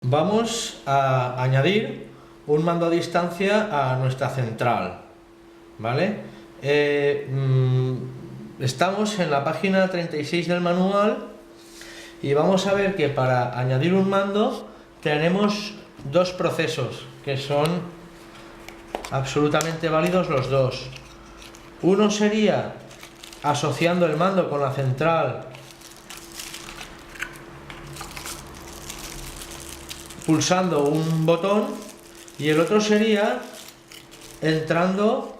Vamos a añadir un mando a distancia a nuestra central, ¿vale? Estamos en la página 36 del manual y vamos a ver que para añadir un mando tenemos dos procesos que son absolutamente válidos los dos. Uno sería asociando el mando con la central, pulsando un botón, y el otro sería entrando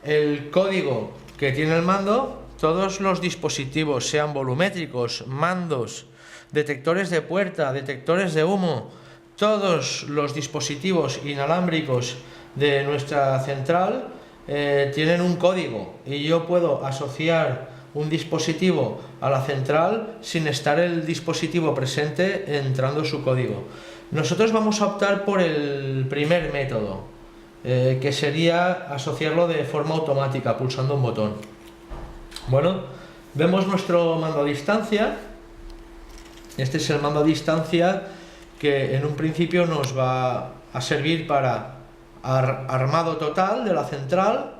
el código que tiene el mando. Todos los dispositivos, sean volumétricos, mandos, detectores de puerta, detectores de humo, todos los dispositivos inalámbricos de nuestra central tienen un código, y yo puedo asociar un dispositivo a la central sin estar el dispositivo presente entrando su código. Nosotros vamos a optar por el primer método, que sería asociarlo de forma automática pulsando un botón. Bueno, vemos nuestro mando a distancia. Este es el mando a distancia que en un principio nos va a servir para armado total de la central,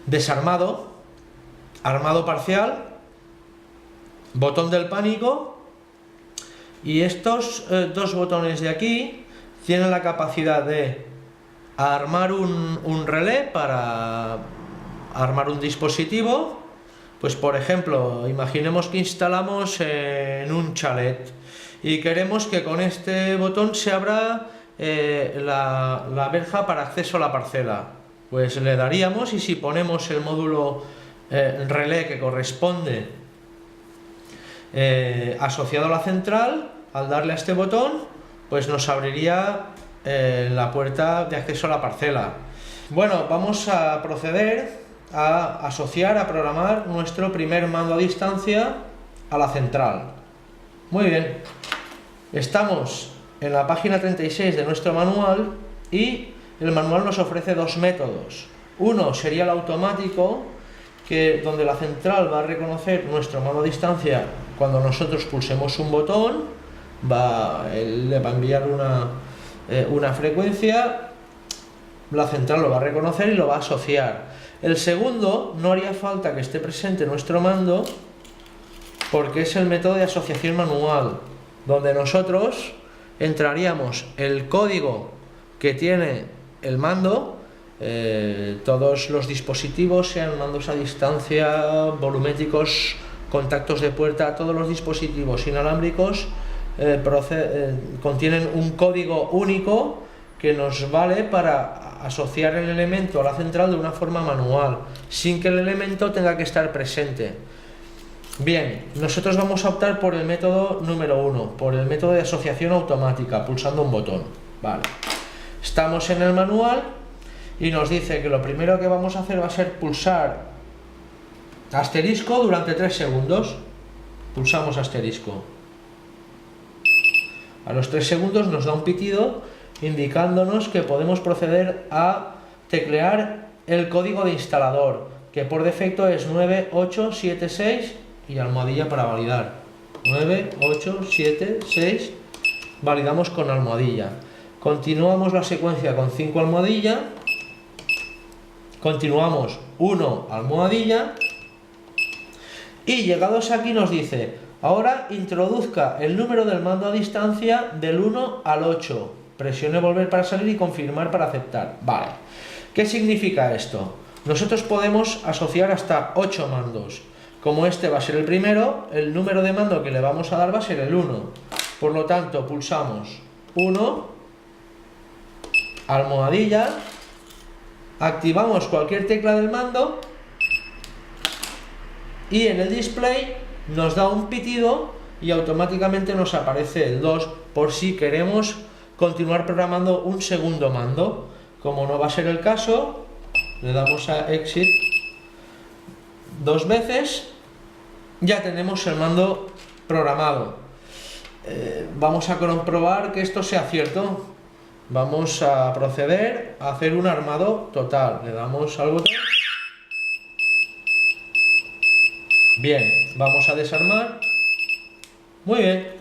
desarmado, armado parcial, botón del pánico. Y estos dos botones de aquí tienen la capacidad de armar un relé para armar un dispositivo. Pues por ejemplo, imaginemos que instalamos en un chalet y queremos que con este botón se abra la verja para acceso a la parcela. Pues le daríamos, y si ponemos el módulo relé que corresponde asociado a la central, al darle a este botón, pues nos abriría la puerta de acceso a la parcela. Bueno, vamos a proceder a asociar, a programar nuestro primer mando a distancia a la central. Muy bien, estamos en la página 36 de nuestro manual y el manual nos ofrece dos métodos. Uno sería el automático, donde la central va a reconocer nuestro mando a distancia cuando nosotros pulsemos un botón. Le va a enviar una frecuencia, la central lo va a reconocer y lo va a asociar. El segundo no haría falta que esté presente nuestro mando, porque es el método de asociación manual, donde nosotros entraríamos el código que tiene el mando. Todos los dispositivos, sean mandos a distancia, volumétricos, contactos de puerta, todos los dispositivos inalámbricos contienen un código único que nos vale para asociar el elemento a la central de una forma manual, sin que el elemento tenga que estar presente. Bien, nosotros vamos a optar por el método número 1, por el método de asociación automática, pulsando un botón. Vale. Estamos en el manual y nos dice que lo primero que vamos a hacer va a ser pulsar asterisco durante 3 segundos. Pulsamos asterisco. A los 3 segundos nos da un pitido indicándonos que podemos proceder a teclear el código de instalador, que por defecto es 9876 y almohadilla para validar. 9876, validamos con almohadilla. Continuamos la secuencia con 5 almohadilla, continuamos 1 almohadilla, y llegados aquí nos dice: ahora introduzca el número del mando a distancia del 1 al 8. Presione volver para salir y confirmar para aceptar. Vale. ¿Qué significa esto? Nosotros podemos asociar hasta 8 mandos. Como este va a ser el primero, el número de mando que le vamos a dar va a ser el 1. Por lo tanto, pulsamos 1, almohadilla, activamos cualquier tecla del mando y en el display nos da un pitido y automáticamente nos aparece el 2 por si queremos continuar programando un segundo mando. Como no va a ser el caso, le damos a Exit 2 veces. Ya tenemos el mando programado. Vamos a comprobar que esto sea cierto. Vamos a proceder a hacer un armado total. Le damos al botón. Bien, vamos a desarmar. Muy bien.